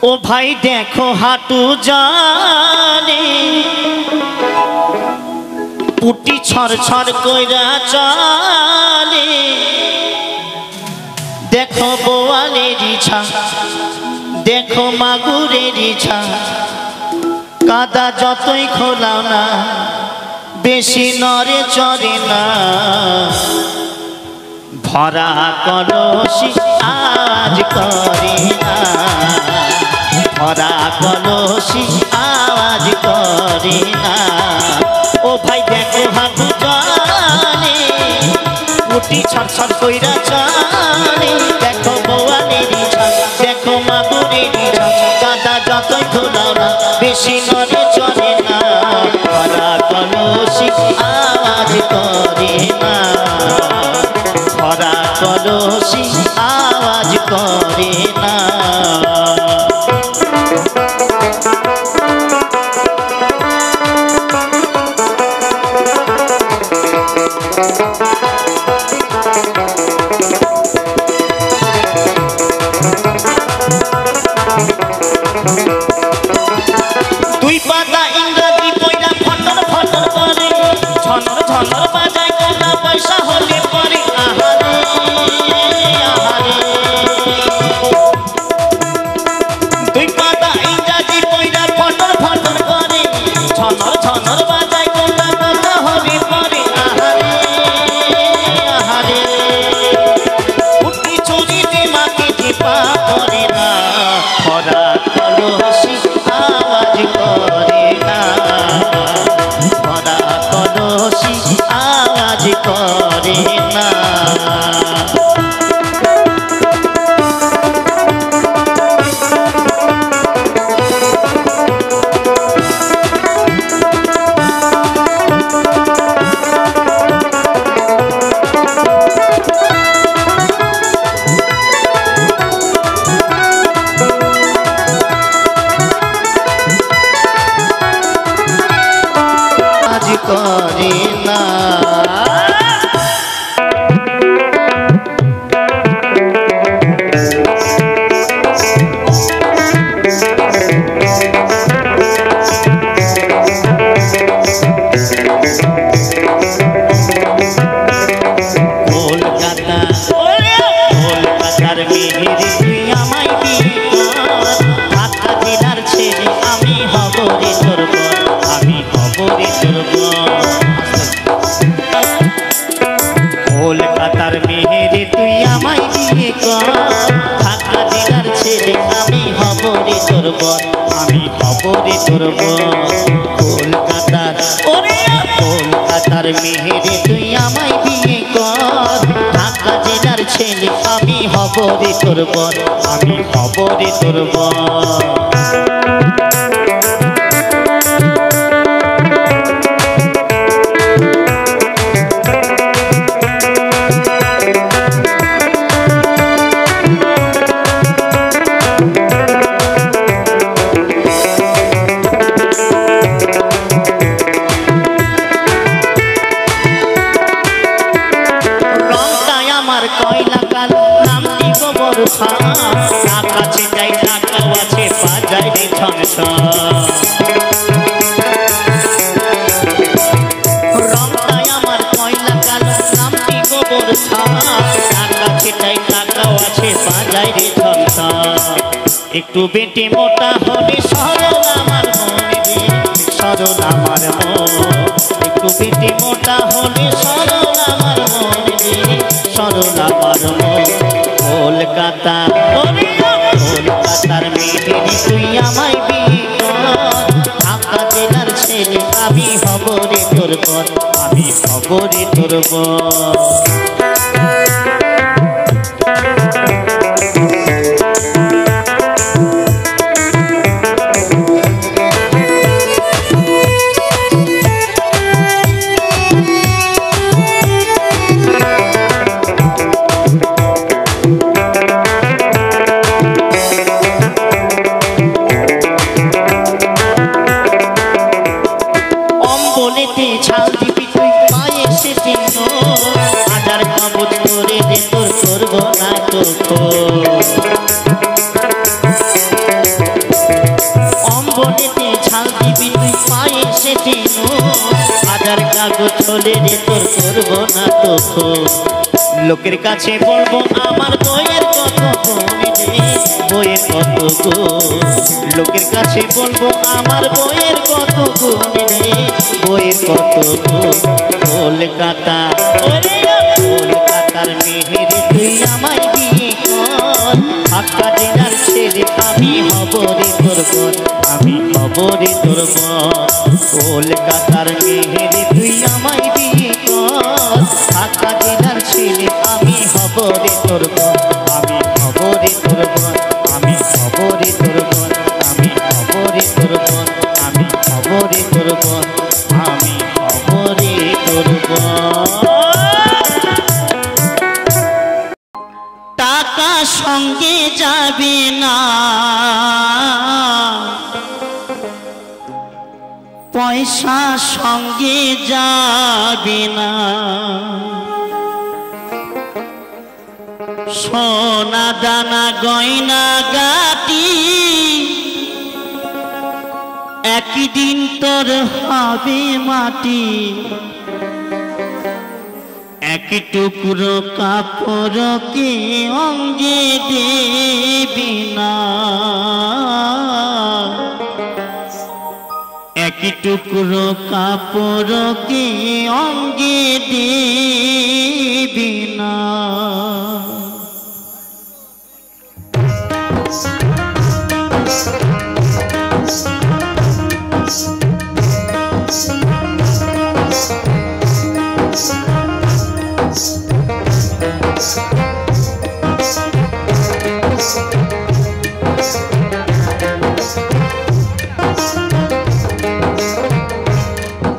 ओ भाई देखो हाटू जाने पुटी छर छर कइरा चले देखो बोआलेर इच्छा देखो मागुरेर इच्छा कादा जतई खोलाओ ना बेशी नरे चढ़े ना भरा कलसी आज करे ना भरा कलसी आज करे ना ओ भाई देखो हाटू जाने मुटी छर छर कइरा चले देखो बोआलेर इच्छा देखो मागुरेर इच्छा कादा जतई खोलाओ ना बेशी नरे चढ़े ना भरा कलसी आज करे ना भरा कलसी आवाज करे ना दुई पाता इंग्राजी पयला फटर फटर करे झनर झनर बाजाय कोना पैसा होले परे आहारे आहारे दुई पाता इंग्राजी पयला फटर फटर करे झनर झनर बाजाय कोना कोना होले परे आहारे आहारे उठी चोरी दिमागे टिपा करे ना भरा कलसी आवाज करे ना भरा कलसी आवाज करे ना करे ना কলকাতার মেহের তুই আমায় বিয়ে কর ঢাকা জেলার ছেলে আমি হব রে তোর বর আমি হব রে তোর বর কলকাতার মেহের তুই আমায় বিয়ে কর ঢাকা জেলার ছেলে আমি হব রে তোর বর আমি হব রে তোর বর কলকাতার মেহের তুই আমায় বিয়ে কর ঢাকা জেলার ছেলে আমি হব রে তোর বর আমি হব রে তোর বর কয়লা কালো নামটি গোবর আকাশে যাই টাকাও আছে বাজায় রে ছনছন রংটাই আমার কয়লা কালো নামটি গোবর আকাশে যাই টাকাও আছে বাজায় রে ছনছন একটু বেটে মোটা হলে সরল আমার মনে রে সরল আমার মন একটু বেটে মোটা হলে সরল আমার মনে রে সরল আমার মন কলকাতা কলকাতার মেয়েদের তুই আমায় বিয়ে কর ঢাকা জেলার ছেলে আমি হব রে তোর বর আমি হব রে তোর বর ছাল দিবি তুই পায়ে সে চিহ্ন হাজার কাবুজ করে দে তোর করব না তো হলে রে তোর করবো না তো খোঁজ। লোকের কাছে বলবো আমার বইয়ের কত গুণ রে, বইয়ের কত গুণ। লোকের কাছে বলবো আমার বইয়ের কত গুণ রে, বইয়ের কত গুণ। কলকাতা ওরে কলকাতার মেহের তুই আমায় বিয়ে কর, ঢাকা জেলার ছেলে আমি হব রে তোর বোন, আমি হব রে তোর বোন। কলকাতার মেহের তুই আমায় বিয়ে কর, ঢাকা জেলার ছেলে আমি হব রে তোর বোন, আমি হব রে তোর বোন, আমি হব রে তোর বোন, আমি হব রে তোর বোন, আমি হব রে তোর বোন, আমি হব রে তোর বোন। টাকা সঙ্গে যাবে না, পয়সা সঙ্গে যাবে না, সোনা দানা গয়না গাটি একদিন তোর হবে মাটি। এক টুকরো কাপড়কে অঙ্গে দেবি না, এক টুকরো কাপড়কে অঙ্গে দেবি না।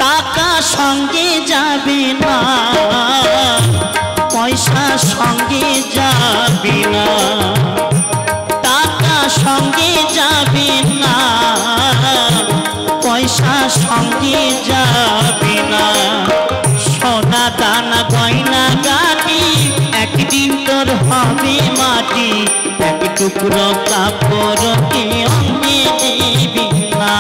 টাকা সঙ্গে যাবে না, পয়সা সঙ্গে যাবে না, টাকা সঙ্গে যাবে না, পয়সা সঙ্গে যাবে না, সোনা দানা গয়না গাটি একদিন তোর হবে মাটি। এক টুকরো কাপড়কে অঙ্গে দেবি না,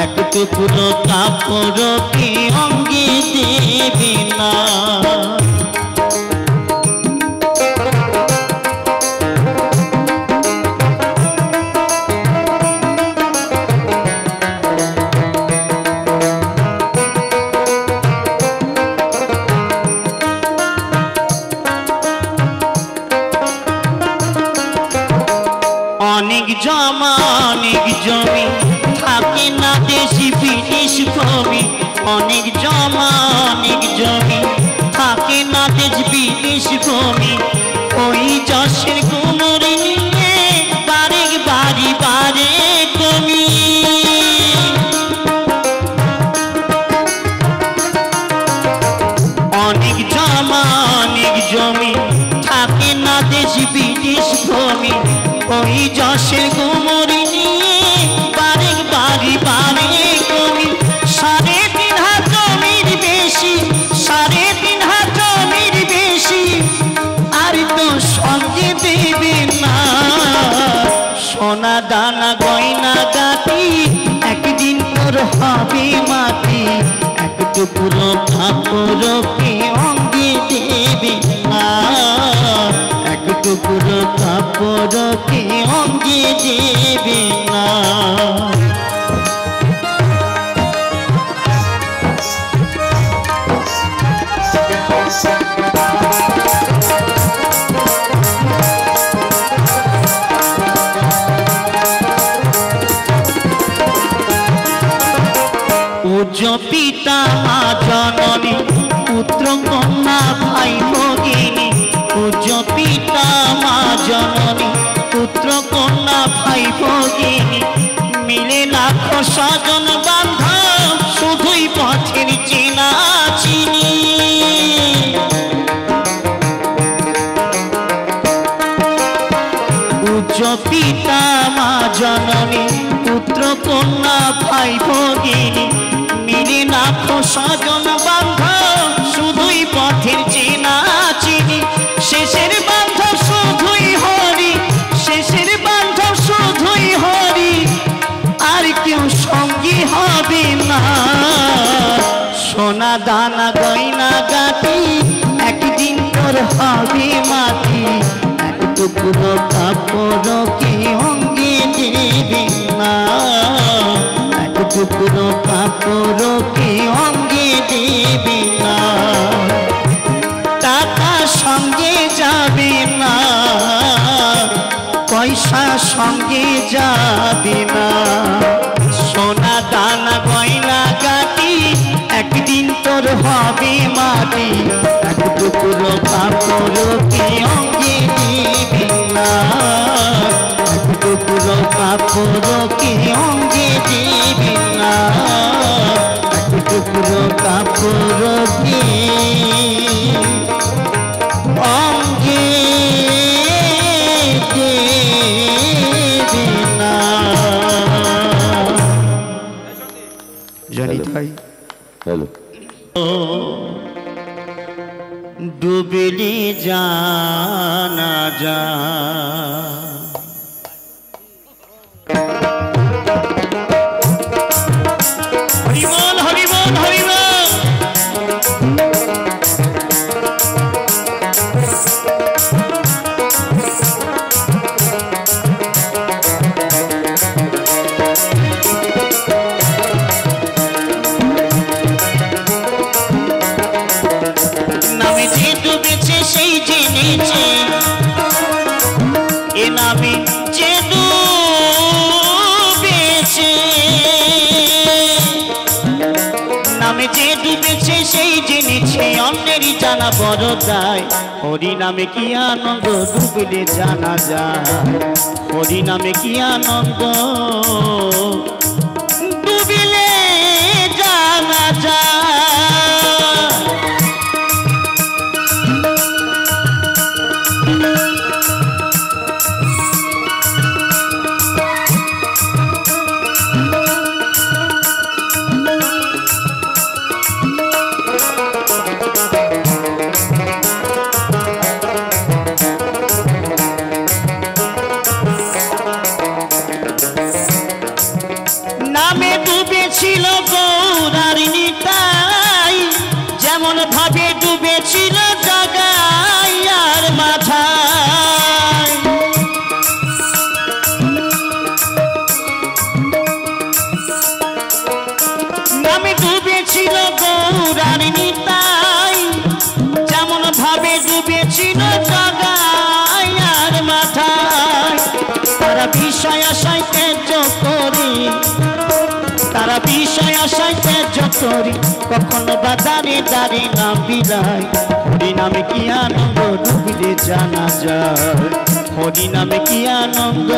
এক টুকরো কাপড়কে অঙ্গে দেবি না। অনেক জমা অনেক জমি থাকে না দেশি বিদেশ ভূমি, অনেক জমা অনেক জমি থাকে না দেশ বিদেশ ভূমি। ওই যশের কুমুরি নিয়ে বারেক বাড়ি বারে কমি, অনেক জমা অনেক জমি থাকে না দেশ বিদেশ ভূমি। ওই যশের কুমুরি নিয়ে বারেক বাড়ি বারে কমি। 3.5 হাত জমির বেশি, 3.5 হাত জমির বেশি আর তো সঙ্গে দেবে না। সোনা দানা গয়না গাটি একদিন তোর হবে মাটি। এক টুকরো কাপড়কে অঙ্গে দেবে না, এক টুকরো কাপড়কে অঙ্গে দেবে না। পূজ্য পিতা মা জননী পুত্র কন্যা ভাই ভগিনী, পূজ্য পিতা মা জননী পুত্র কন্যা ভাই ভগিনী, মিলে লাখো স্বজন বান্ধব শুধুই পথের চেনা চিনি। পূজ্য পিতা মা জননী পুত্র কন্যা ভাই ভগিনী, মিলে লাখো স্বজন বান্ধব শুধুই পথের চেনা চিনি। শেষের বান্ধব শুধুই হরি, শেষের বান্ধব শুধুই হরি, আর কেউ সঙ্গী হবে না। সোনা দানা গয়না গাটি একদিন তোর হবে মাটি এক টুকরো কাপড় কি অঙ্গে দেবে না এক টুকরো কাপড় কি অঙ্গে দেবে না টাকা সঙ্গে যাবে না পয়সা সঙ্গে যাবে না সোনা দানা গয়না গাটি একদিন তোর হবে মাটি এক টুকরো কাপড় কি অঙ্গে দিবি না এক টুকরো কাপড় কি অঙ্গে দিবি না এক টুকরো কাপড় কি অঙ্গে দিবি না জানি ভাই হ্যালো ডুবলি জানা যা হরিবল হরিবল হরিবল জানা বড় দায় হরি নামে কি আনন্দ ডুবলে জানা যায় হরি নামে কি আনন্দ ডুবলে জানা যায় কখনো বাজারে দাঁড়ি নাম বিলাই হরি নামে কি আনন্দ ডুবলে জানা যায় হরি নামে কি আনন্দ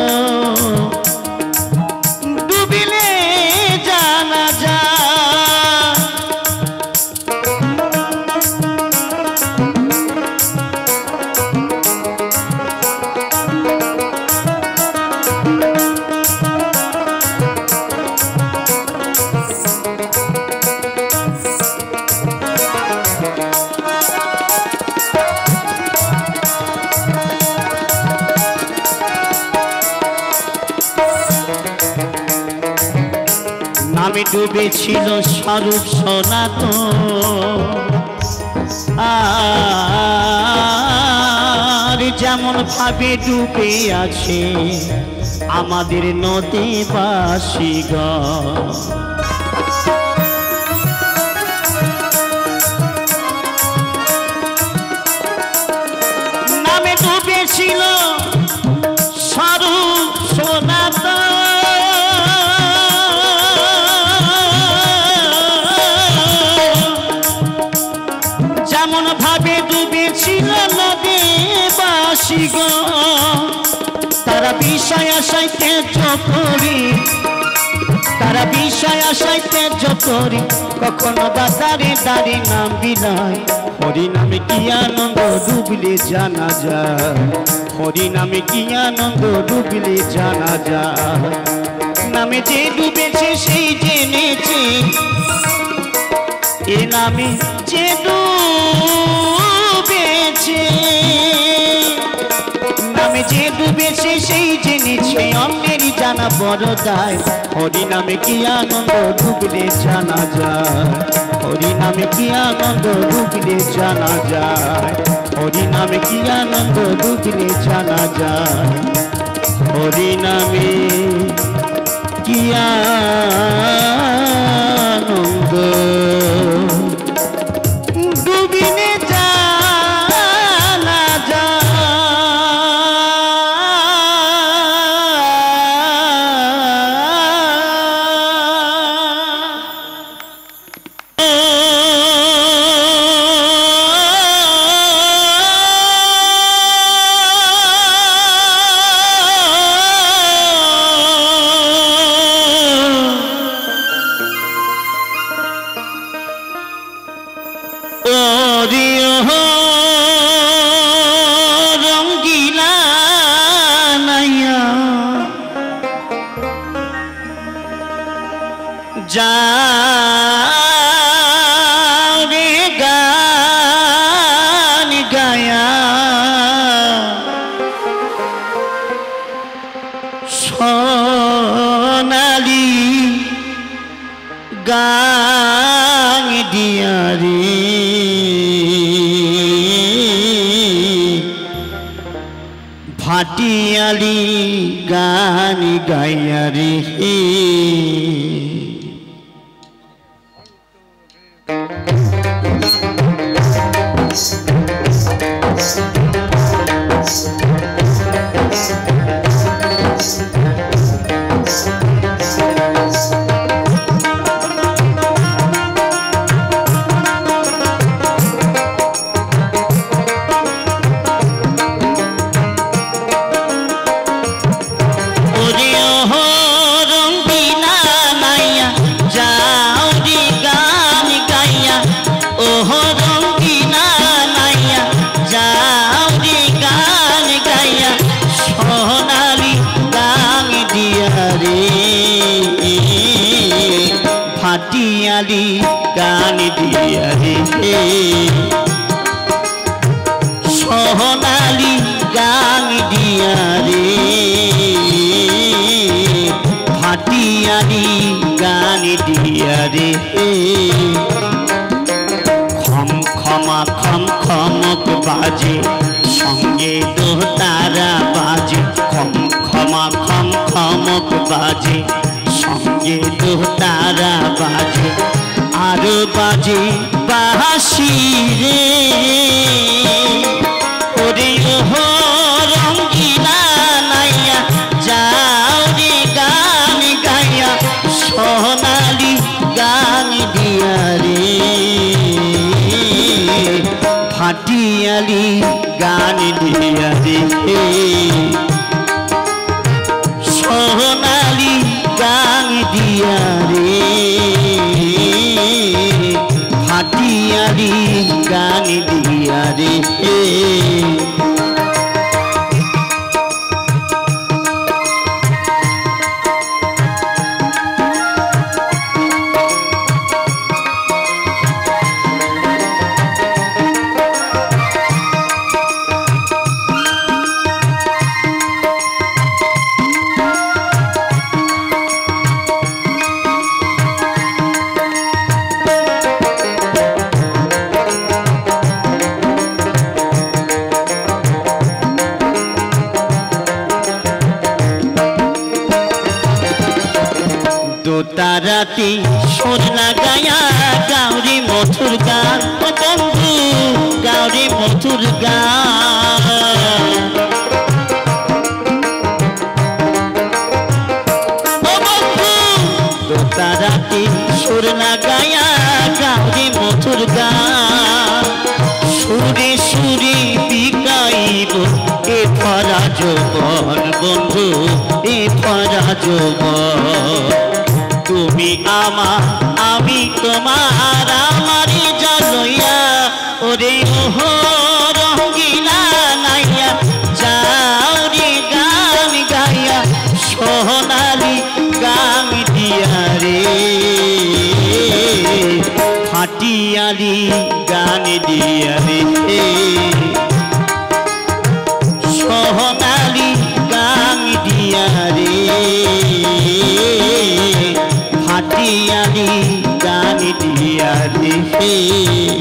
ডুবলে জানা যায় ডুবেছিল স্বরূপ সনাতন আর যেমন ভাবে ডুবে আছে আমাদের নদীবাসীগণ নামে ডুবেছিল স্বরূপ সনাতন তারা বিষয় আশায় ত্যায্য করি তারা বিষয় আশায় ত্যায্য করি কখনো বাজারে দাঁড়ি নাম বিলাই হরি নামে কি আনন্দ ডুবলে জানা যায় হরি নামে কি আনন্দ ডুবলে জানা যায় নামে যে ডুবেছে সেই জেনেছে এ নামে যে ডুবেছে নামে যে ডুবেছে সেই জেনেছে অন্যেরই জানা বড় দায় হরি নামে কি আনন্দ ডুবলে জানা যায় হরি নামে কি আনন্দ দুঃখিলে জানা যায়, হরি নামে কি আনন্দ দুঃখিলে জানা যায়, হরি নামে কি আনন্দ ডুবিলে জানা যায়। রঙ্গিলা নাইয়া যা রে গান গায়া সোনালি গান দিয়া রে ভাটিয়ালি গান গাইয়া রে। ভাটিয়ালি গান দিয়া রে সোনালি গান দিয়া রে ভাটিয়ালি গান দিয়া রে খম খমা খম খমক বাজে সঙ্গে তো তারা বাজে খম খমা খম খমক বাজে সঙ্গে তো তারা বাজে আর বাজে বাঁশি রে ওরে হো রঙ্গিলা নাইয়া যাও রে গান গাইয়া সোনালি গান দিয়া রে ভাটিয়ালি গান দিয়া রে সোনালি গান দিয়া রে ভাটিয়ালি গান দিয়া রে। তারাতি সুর লাগায়া গাউরি মধুর গান বন্ধু গাউরি মধুর গান তারাতি সুর লাগায়া গাউরি মধুর গান সুরে সুরে বিকাইব এ ভরা যৌবন বন্ধু এ ভরা যৌবন তুমি আমার আমি তোমার আমারি জালইয়া ওরে ওহো রঙ্গিলা নাইয়া যাও রে গান গাইয়া সোনালি গান দিয়া রে ভাটিয়ালি গান দিয়া রে সোনালি গান দিয়া রে ভাটিয়ালি গান দিয়া দিয়া রে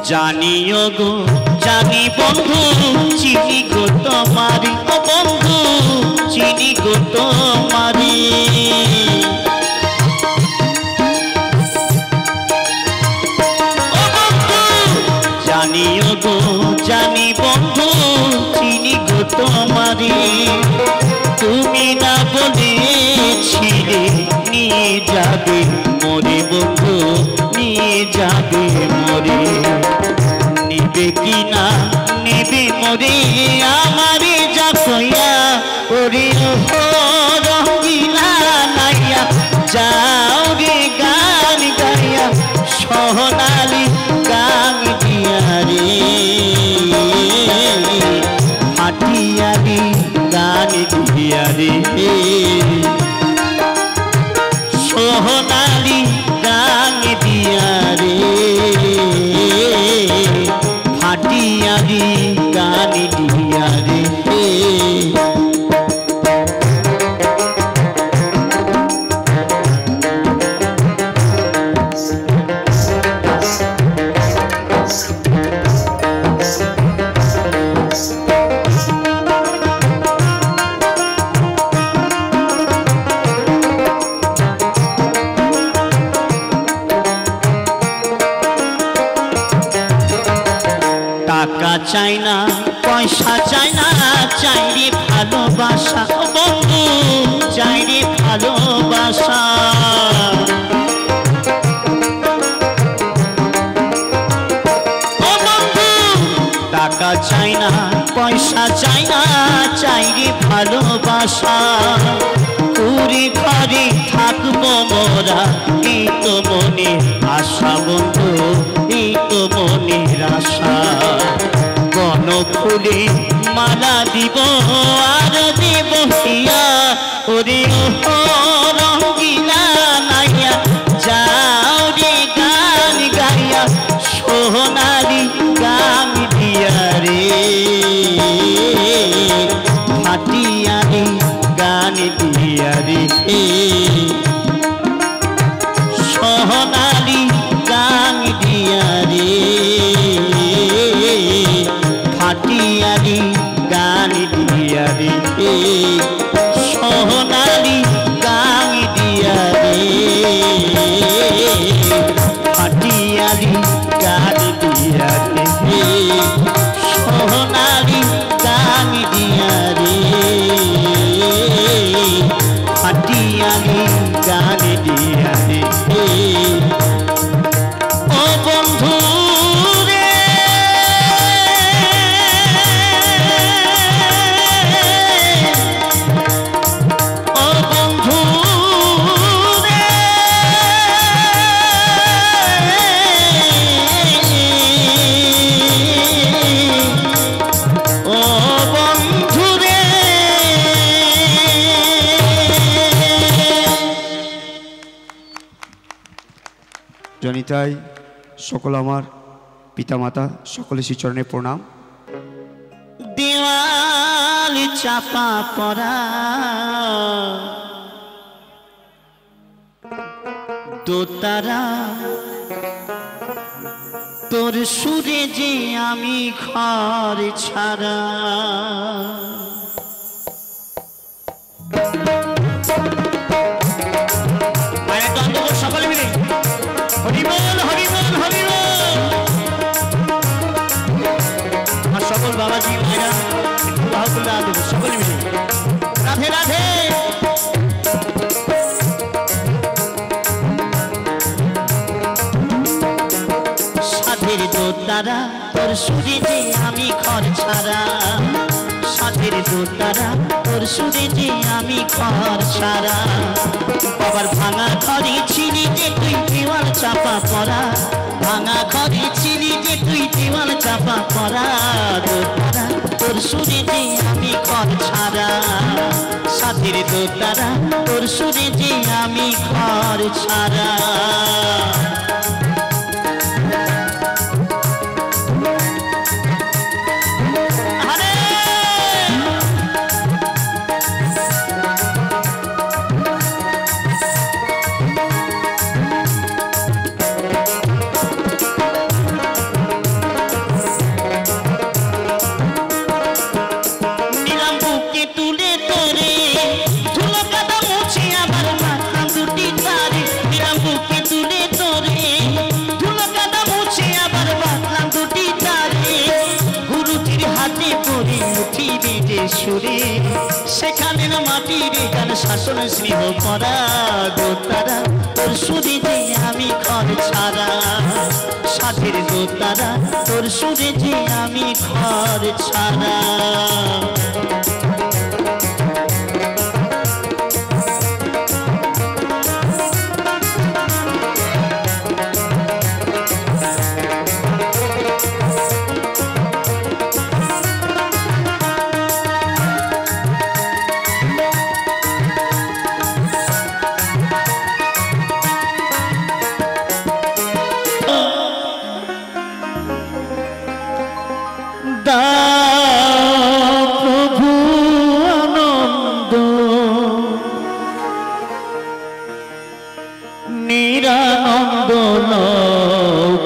জানিও গো জানি বন্ধু চিনি গো তোমারি ও বন্ধু চিনি গো তোমারি ও বন্ধু জানিও গো জানি বন্ধু চিনি গো তোমারি তুমি না বলেছিলে নিয়ে যাবে মরে বন্ধু নিয়ে যাবে মরে নিবে কি না নিবে মরে আমারে যা কইয়া ওরে রঙ্গিলা নাইয়া যাও রে গান গাইয়া সোনালি গান দিয়া রে হাটিয়ালি গান দিয়া রে সোনালি গান দিয়া রে হাটিয়ালি গান দিয়া রে টাকা চাই না পয়সা চাই না চাই রে ভালোবাসা ও বন্ধু চাই রে ভালোবাসা ও বন্ধু টাকা চাই না পয়সা চাই না চাই রে ভালোবাসা পুরি ঘরে থাকবো মোরা এই তো মনে আশা বন্ধু এই তো মনের আশা বন ফুলে মালা দিব আর দেব হিয়া ওরে রঙ্গিলা নাইয়া যাও রে গান গাইয়া সোনালি গান দিয়া রে হাটিয়ালি গান দিয়া রে সোনালি গান দিয়া রে হাটিয়ালি গান দিয়া রে সোনালি গান দিয়া রে হাটিয়ালি গান দিয়া রে সোনালি গান দিয়া রে হাটিয়ালি গান দিয়া রে ও বন্ধু রে ও বন্ধু রে ও বন্ধু রে জনিতাই সকল আমার পিতামাতা সকলে শ্রীচরণে প্রণাম। দেওয়াল চাপা পড়া দোতারা তোর সুরে যে আমি ঘর ছাড়া সকলে মিলে হরিবল হরিবল হরিবল আর সকল বাবাজি ভাইরা বাহুল্লাহ দেব সকলে মিলে রাধে রাধে সাধের দোতারা তোর সুরে যে আমি ঘর ছাড়া সাধের দোতারা তোর সুরে যে আমি ঘর ছাড়া বাবার ভাঙা ঘরে ছিলি যে তুই দেওয়াল চাপা পড়া ভাঙা ঘরে ছিলি যে তুই দেওয়াল চাপা পড়া দোতারা তোর সুরে যে আমি ঘর ছাড়া সাথীর দোতারা তোর সুরে যে আমি ঘর ছাড়া সুরে সেখানের মাটির গান শাসন স্নেহ করা দোতারা তোর সুরে যে আমি ঘর ছাড়া সাথের দোতারা তোর সুরে যে আমি ঘর ছাড়া প্রভু আনন্দ নিরানন্দ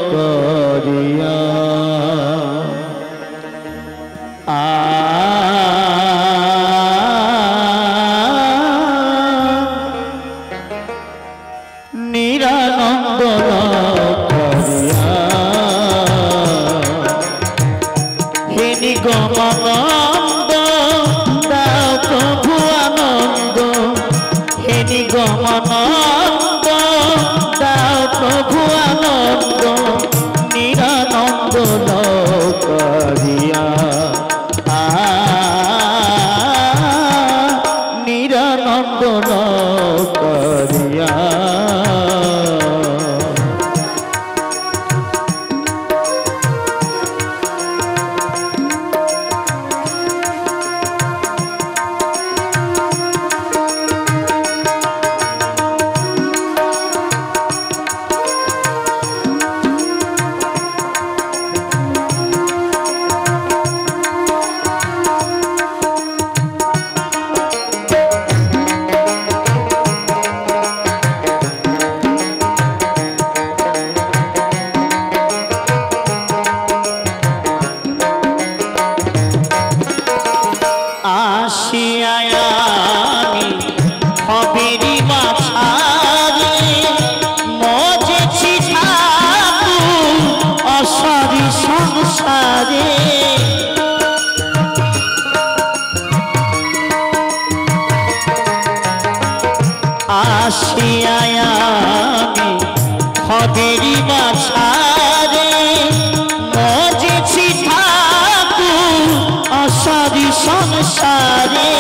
করিয়া নিরানন্দ গমানন্দ দাও প্রভু আনন্দ হে নিগমানন্দ দাও প্রভু আনন্দ নিরানন্দ করিয়া নিরানন্দ করিয়া হবেরি বাছারে মজেছি ঠাকুর অসারি সংসারে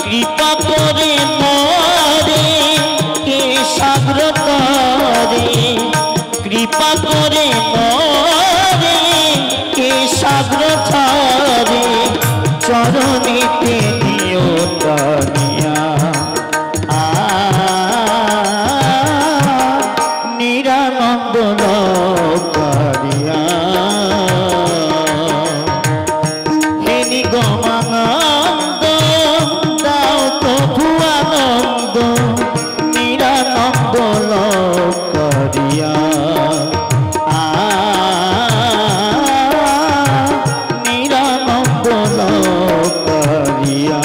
কৃপা করে মরে কে সাগ্র করে কৃপা করে মরে কে সাগ্র করে চরণেতে দিও তানিয়া নিরানন্দ করিয়া হে নিগমানন্দ দাও প্রভু আনন্দ নিরানন্দ করিয়া নিরানন্দ করিয়া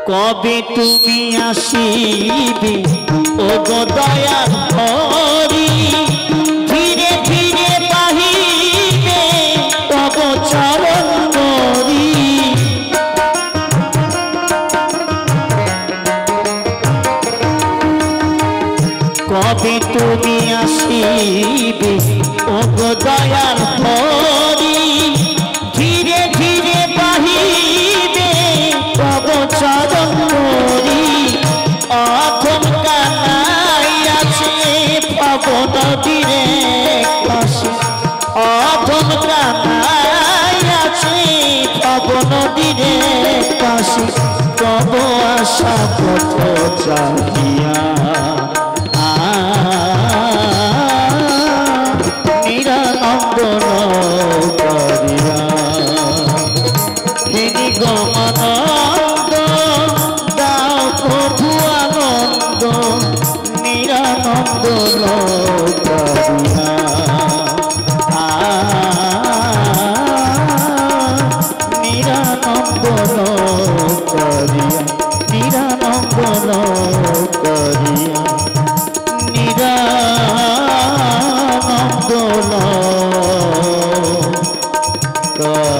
কবে তুমি আসিবে ও গো দয়ার হরি ধীরে ধীরে বাহিবে তব চরণ ধরি দয়াল হরি ধীরে ধীরে বাহিবে তব চরণ হরি অথম কানাই আছে পবন তীরে কাশী অথম কানাই আছে পবন তীরে কাশী তব আশা পথ চাহিয়া নিরানন্দন করিয়া তিনি গমানন্দ দাও প্রভু আনন্দ নিরানন্দন করিয়া নিরানন্দন করিয়া নিরানন্দন করিয়া নিরানন্দন করিয়া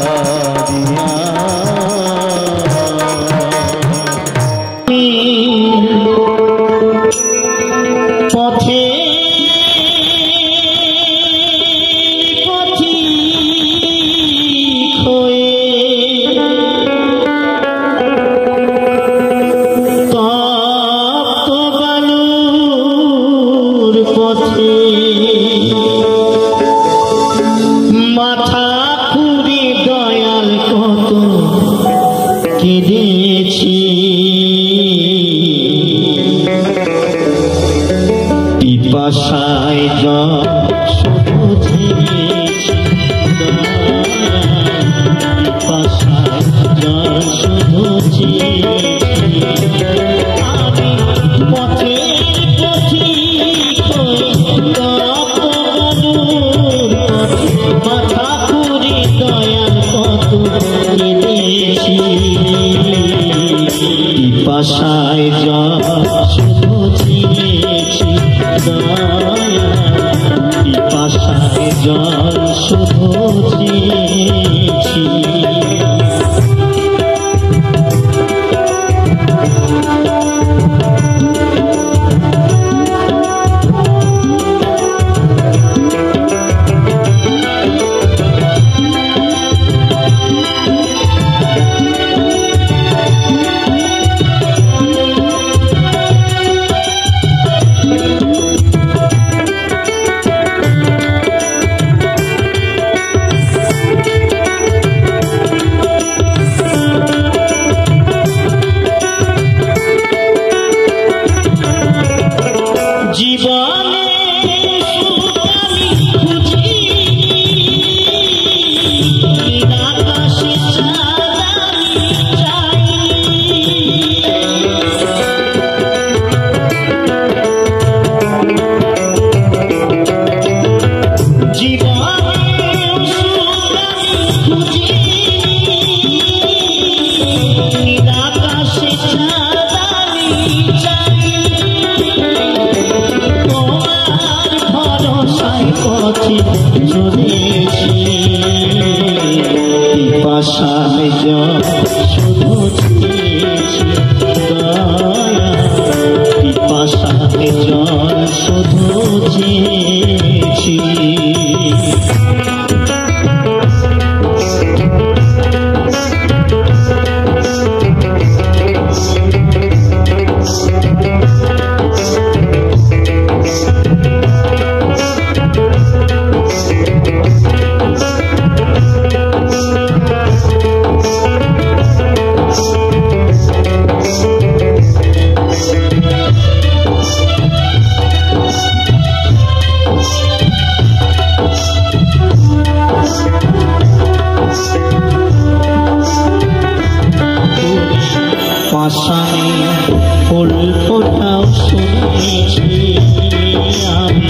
পথে মাথা খুঁড়ে দয়াল কত কেঁদেছি পিপাসায় শুধু ঝেড়েছি পিপাসায় শুধু আমি পথের পথিক মাথা খুঁড়ে দয়াল কত কেঁদেছি পিপাসায় শুধু ঝেড়েছি পিপাসায় জল শুধু ঝেড়েছি জীবনে সুখালি খুঁজি আকাশে চাঁদানি চাই জীবনে সুখালি খুঁজি আকাশে চাঁদানি চাই পথে চলেছি পিপাসায় শুধু ঝেড়েছি দয়া পিপাসায় শুধু ঝেড়েছি পাশানে ফুল ফোটাও শুনেছি আমি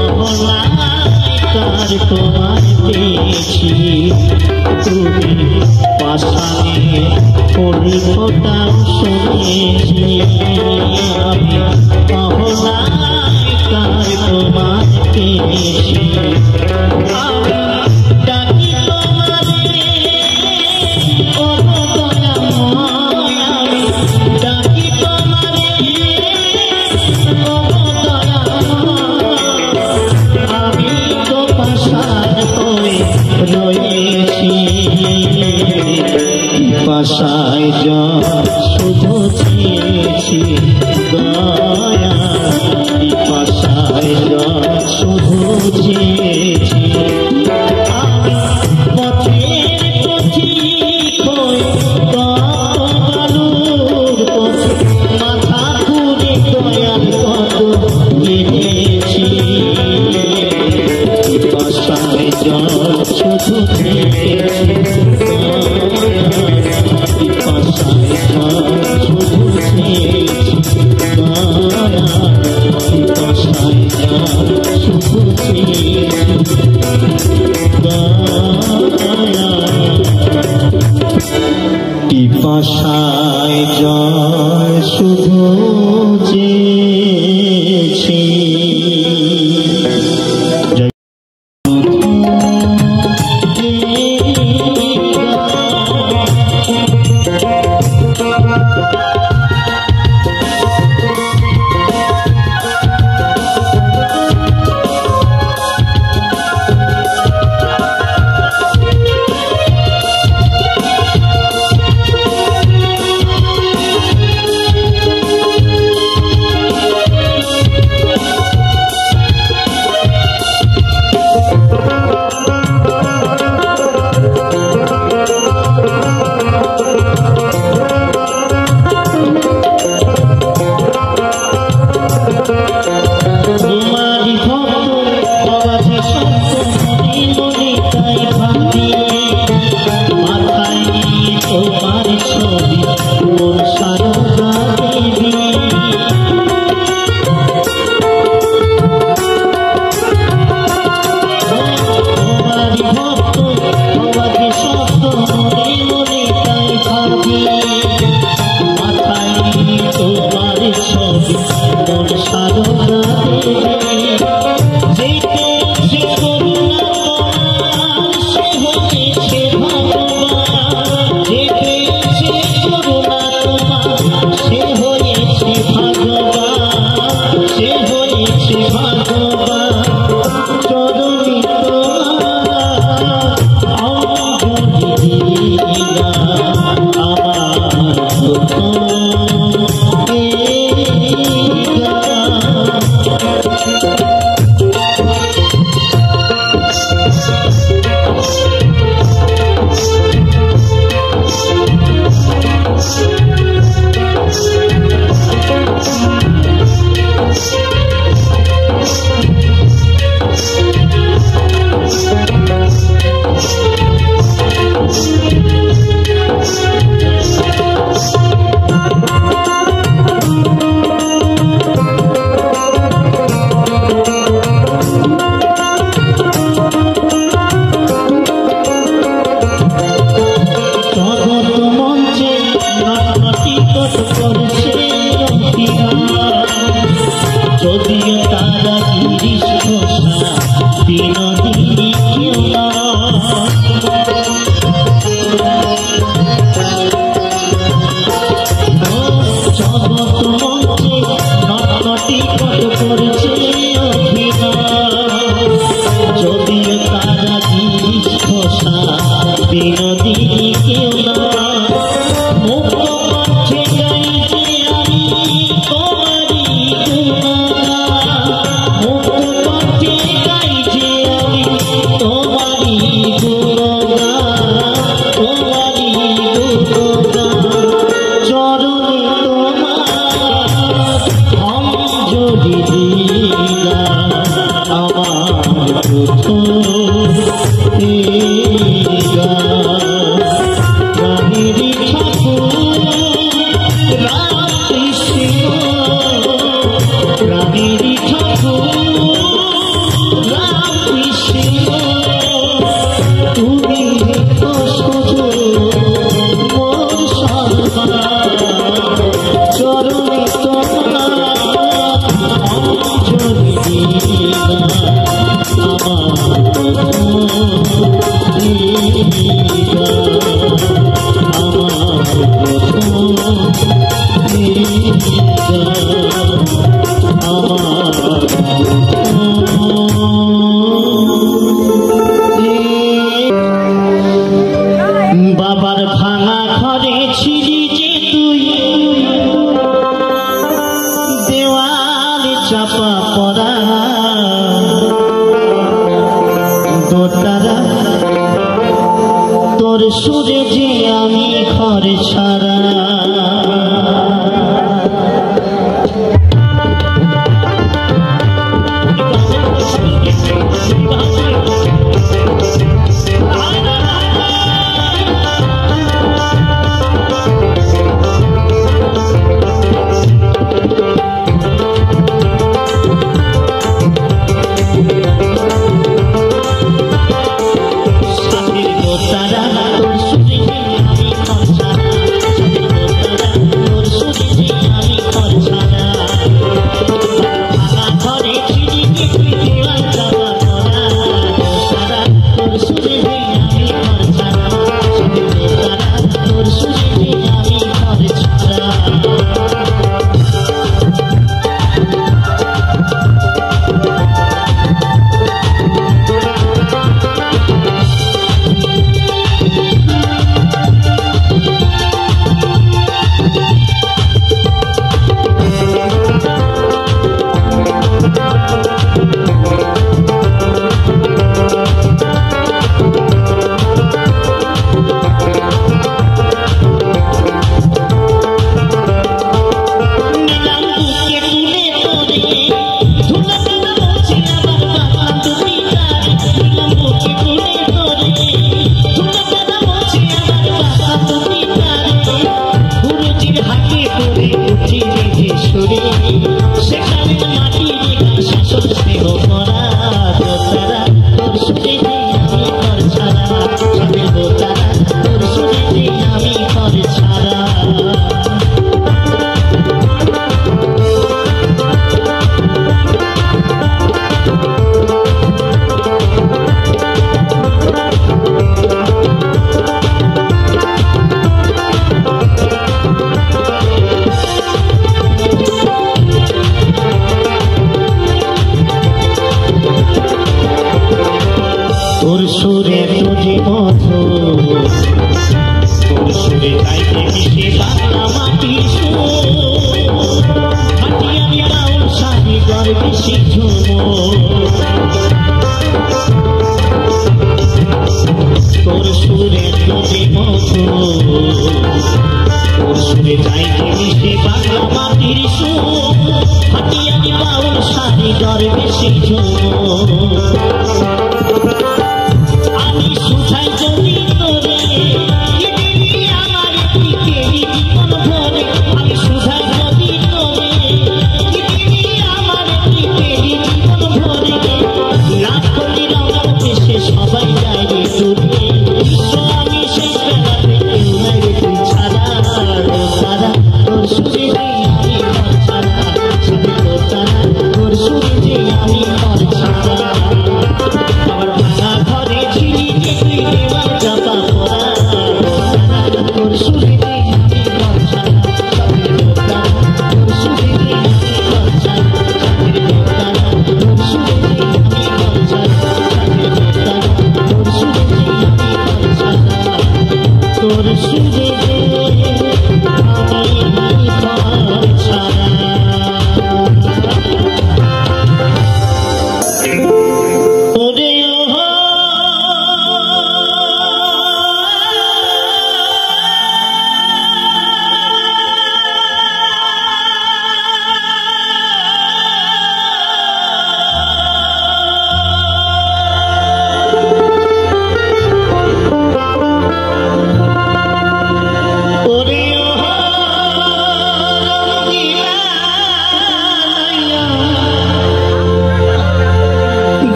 অবলাকার তোমার পেয়েছি তুমি পাশানে ফুল ফোটাও শুনেছি আমি অবলাকার তোমার পেয়েছি আমি ডাকি তোমারে ও আমি তো পাশা পিপাসায় জল শুধু চেয়েছি দয়া, পিপাসায় জল শুধু চেয়েছি আমি পথের পথিক হয়ে বালুর পথে মাথা ঘুরে দয়াল কত এনেছি পিপাসায় জল শুধু চেয়েছি পিপাসায় জল শুধু চেয়েছি পিপাসায় জল শুধু চেয়েছি পিপাসায় জল শুধু চেয়েছি। বাবার ভাঙা ঘরে সুরে যে আমি ঘর ছাড়া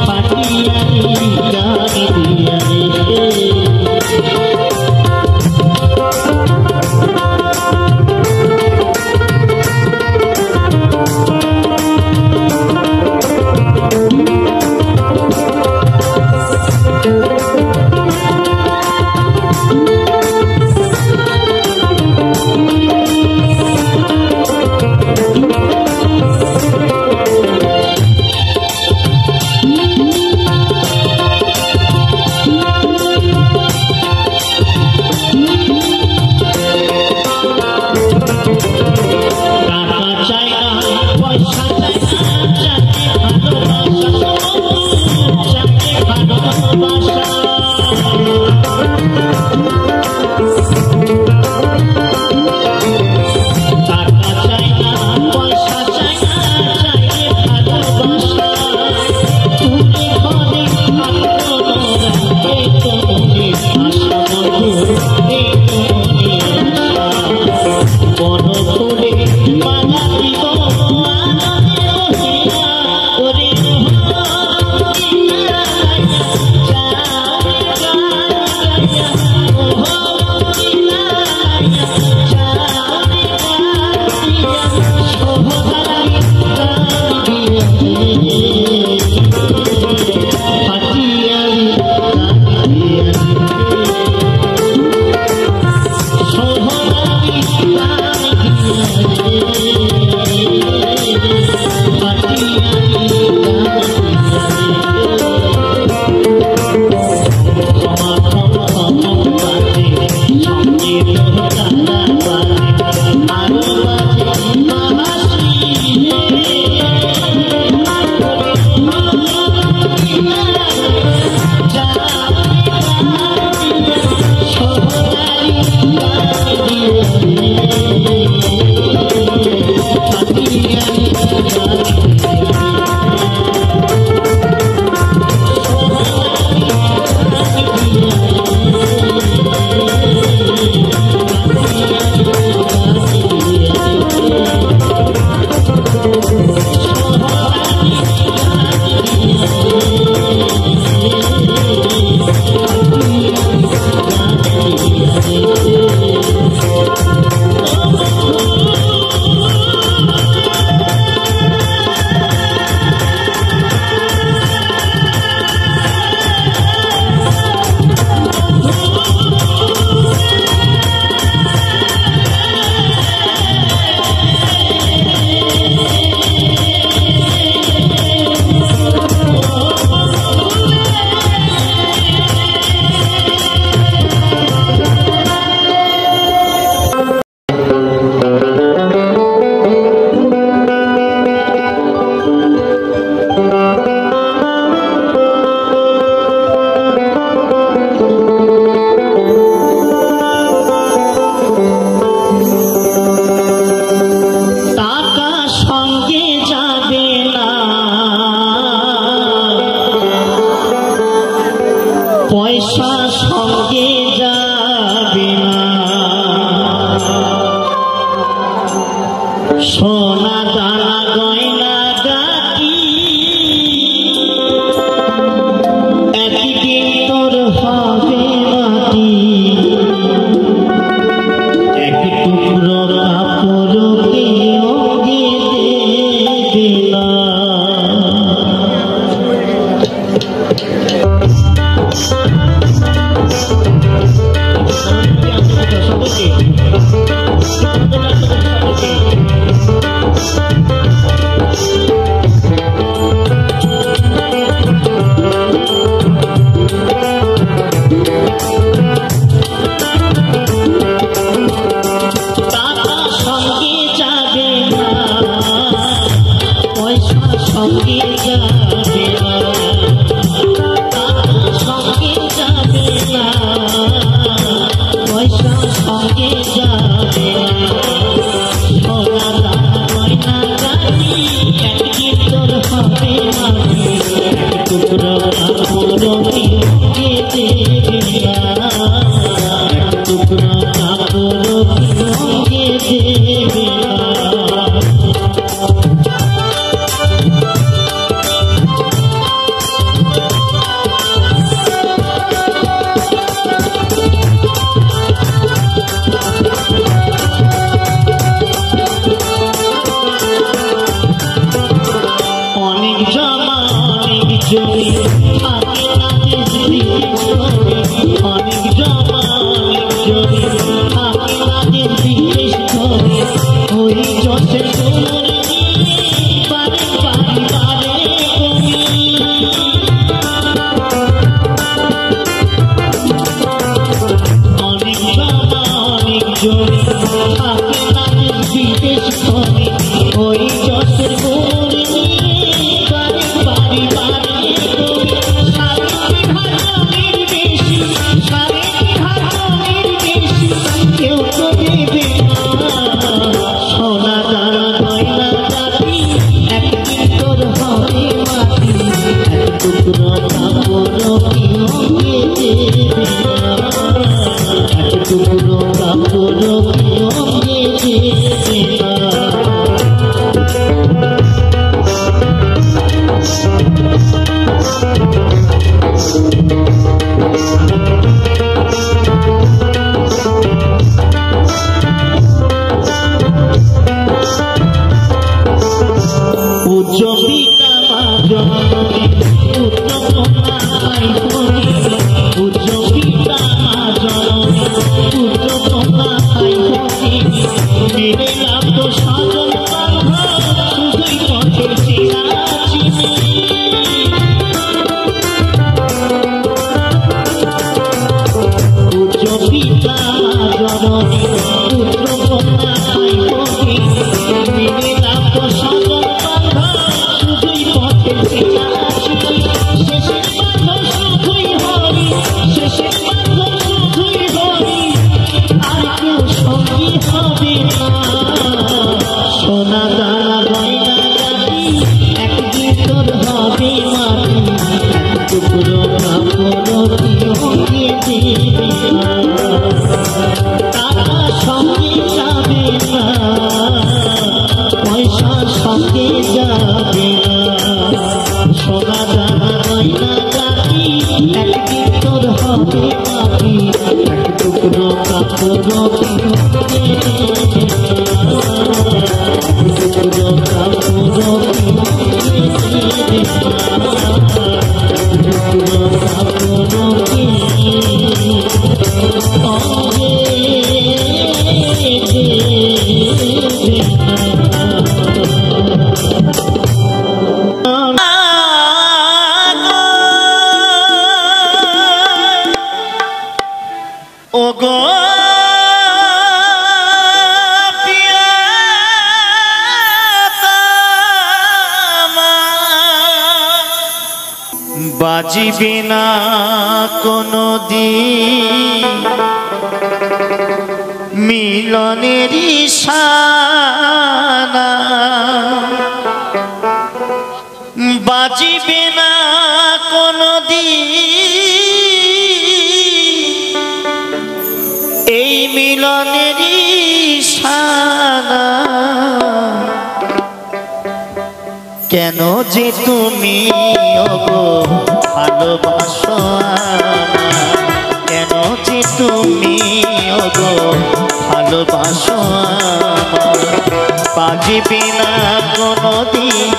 পাটিয়ালি গান দিয়া সোনা দানা গয়না গাটি একদিন তোর হবে মাটি এক টুকরো কাপড় কেউ দেবে না সঙ্গে যাবে না সঙ্গে যাবে না পয়সা সঙ্গে যাবে না সোনা দানা গয়না গাটি একদিন তোর হবে মাটি এক টুকরো কাপড় কেউ দেবে না এক টুকরো কাপড় কেউ দেবে না অনেক জমা অনেক জমি থাকে না বিশেষ করে ওই যশের বারে বারে বারে কমি অনেক জমা অনেক জমি থাকে না বিশেষ করে ওই যশের বারে বারে বারে কেউ তো দেবে সোনা দানা গয়না গাটি একদিন তোর হবে মাটি এক টুকরো কাপড় কেউ দেবে এক টুকরো কাপড় কেউ দেবে না সোনা দানা গয়না গাটি একদিন তোর হবে মাটি এক টুকরো কাপড় কেউ দেবে না টাকা সঙ্গে যাবে না পয়সা সঙ্গে যাবে না সোনা দানা গয়না গাটি একদিন তোর হবে মাটি এক টুকরো কাপড় কেউ দেবে বাজিবে না কোনো দিন মিলনের ইশারা বাজিবে না কোনো দিন এই মিলনের ইশারা কেন যে তুমি ওগো ভালোবাসো আমায়, কেন যে তুমি ওগো ভালোবাসো আমায়, বাজিবে না কোনোদিন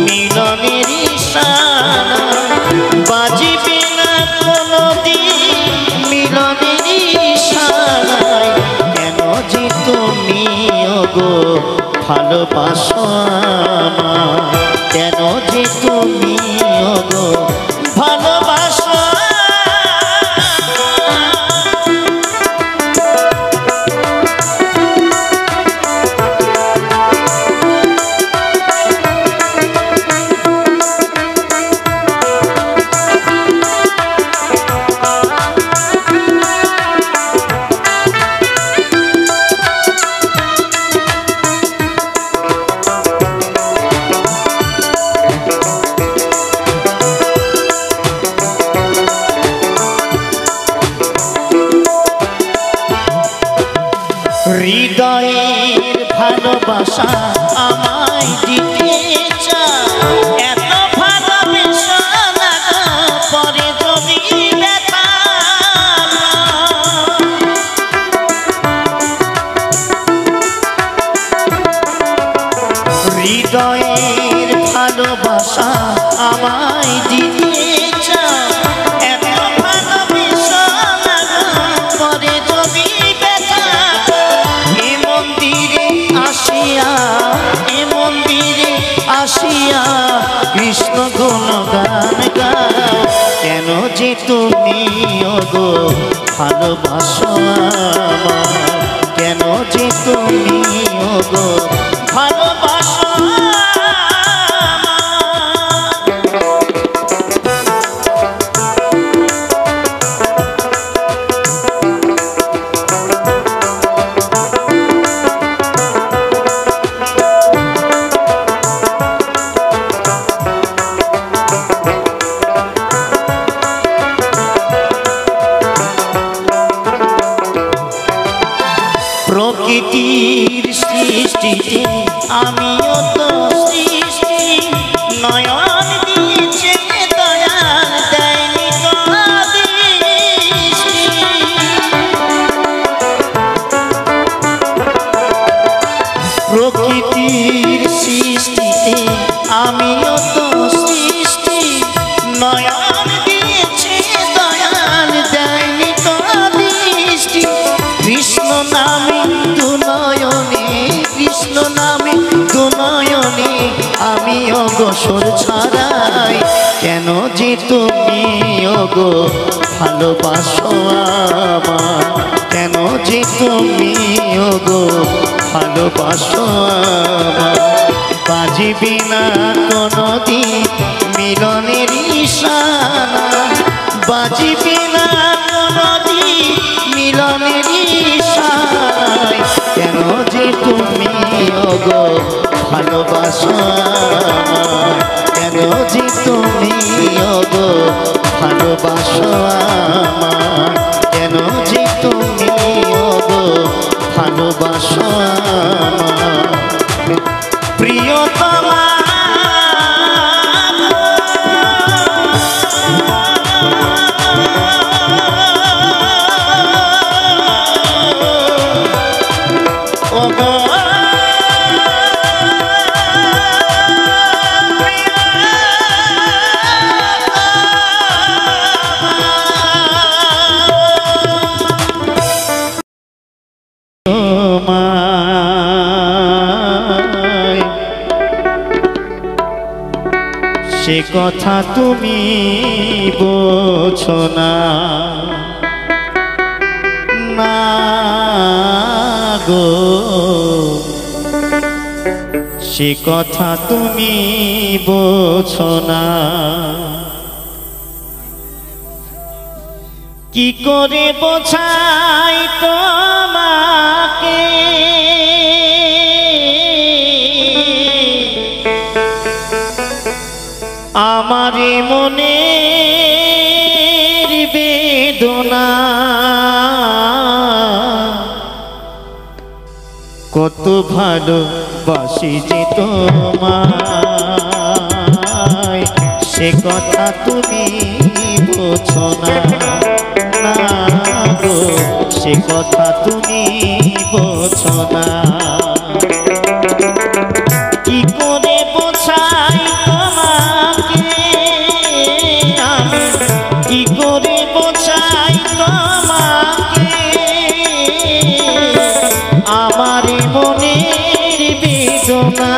মিলনের ইশারা, বাজিবে না কোনোদিন মিলনের ইশারায়, কেন যে তুমি ওগো ভালোবাসো আমায়, কেন যে তুমি ওগো ভালোবাসো। হৃদয়ের ভালোবাসা আমায় দিতে চাও, এত ভালোবাসা না পরে যদি ব্যথা, হৃদয়ের ভালোবাসা আমায় দিতে চাও, এত ভালোবাসা না পরে যদি ব্যথা, এ মন্দিরে আসিয়া, এ মন্দিরে আসিয়া কৃষ্ণ গুণগান গাও, কেন যে তুমি ওগো ভালোবাসো আমায়, কেন যে তুমি ওগো ভালোবাসো। প্রকৃতির সৃষ্টিতে আমিও তো সৃষ্টি, নয়ন দিয়েছে দয়াল দেয়নি তো দৃষ্টি, প্রকৃতির সৃষ্টিতে আমিও তো সৃষ্টি, নয়ন দিয়েছে দয়াল দেয়নি তো দৃষ্টি, কৃষ্ণ নামে দুনয়নে, কৃষ্ণ নামে দুনয়নে আমি অগোসর ছাড়াই, কেন যে তুমি ওগো ভালোবাসো আমায়, কেন যে তুমি ওগো ভালোবাসো আমায়, বাজিবে না কোনোদিন মিলনের ইশারা, বাজিবে না কোনোদিন মিলনের ইশারায়, কেন যে তুমি ওগো ভালোবাসো আমায়, কেন যে তুমি ওগো ভালোবাসো আমায়, কেন যে তুমি ওগো ভালোবাসো আমায়, প্রিয়তমা সে কথা তুমি বোঝো না, না গো, সে কথা তুমি বোঝো না, কি করে বোঝাই তোমাকে, আমারে মনের বেদনা, কত ভালোবাসি যে তোমায়, সে কথা তুমি বোঝো না, না গো সে কথা তুমি বোঝো না। কি করে বোঝাই তোমাকে আমি, কি করে বোঝাই তোমাকে আমার মনের বেদনা।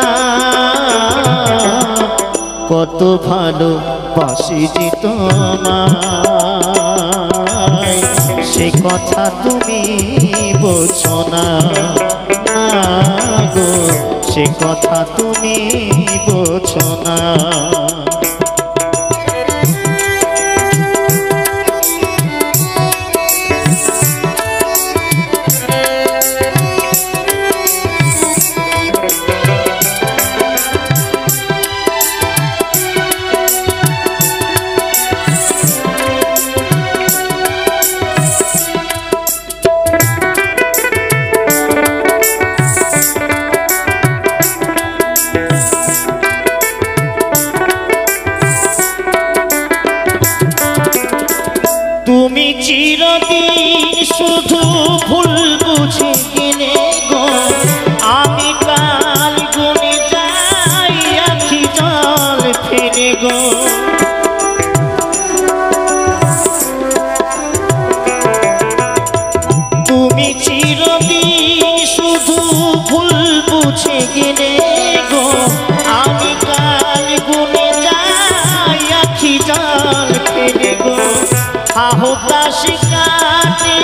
কত ভালো বাসি যে তোমায়, সে কথা তুমি বোঝো না, না গো সে কথা তুমি বোঝো না। তুমি চিরদিন শুধু ভুল বুঝে গেলে গো, আমি কাল গুনে যাই আখি জল ফেলে গো। তুমি চিরদিন শুধু ভুল বুঝে গেলে গো, আমি কাল গুনে যাই আখি জল ফেলে গো। আহতাশ কাটে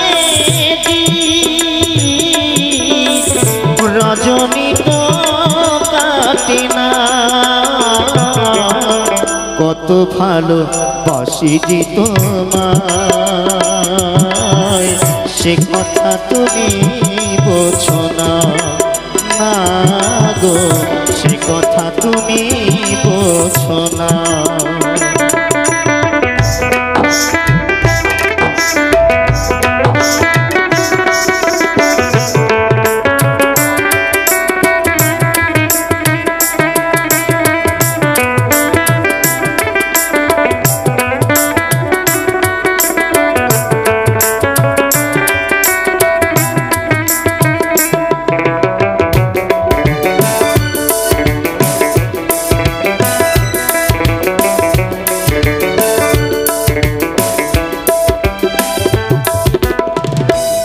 রজনী তো কাটে না। কত ভালো বাসি যে তোমায়, সে কথা তুমি বোঝো না, না গো সে কথা তুমি বোঝো না।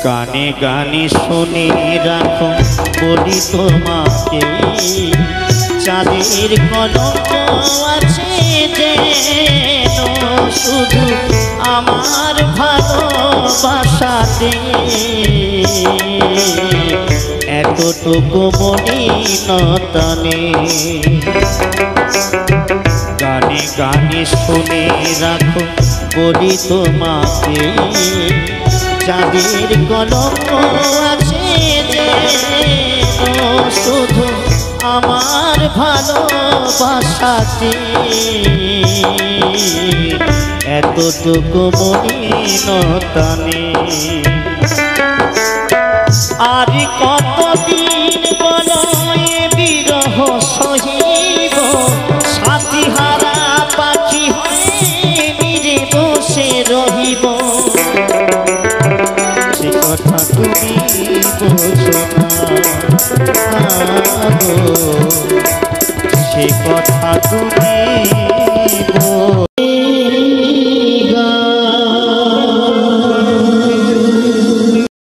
গানে গানে শুনে রাখো বলি তোমাকে, চাঁদের কলঙ্ক আছে যেন শুধু আমার ভালোবাসাতে। এতটুকু মলিনতা নেই। গানে গানে শুনে রাখো বলি তোমাকে, চাঁদের কলঙ্ক আছে যেন শুধু আমার ভালোবাসাতে। এতটুকু মলিনতা নেই। আর কতদিন বলো এ বিরহ সহিব, সাথী হারা পাখি হয়ে নিরে বসে রহিব। সে কথা তুমি বোঝো না, গো সে কথা তুমি বোঝো।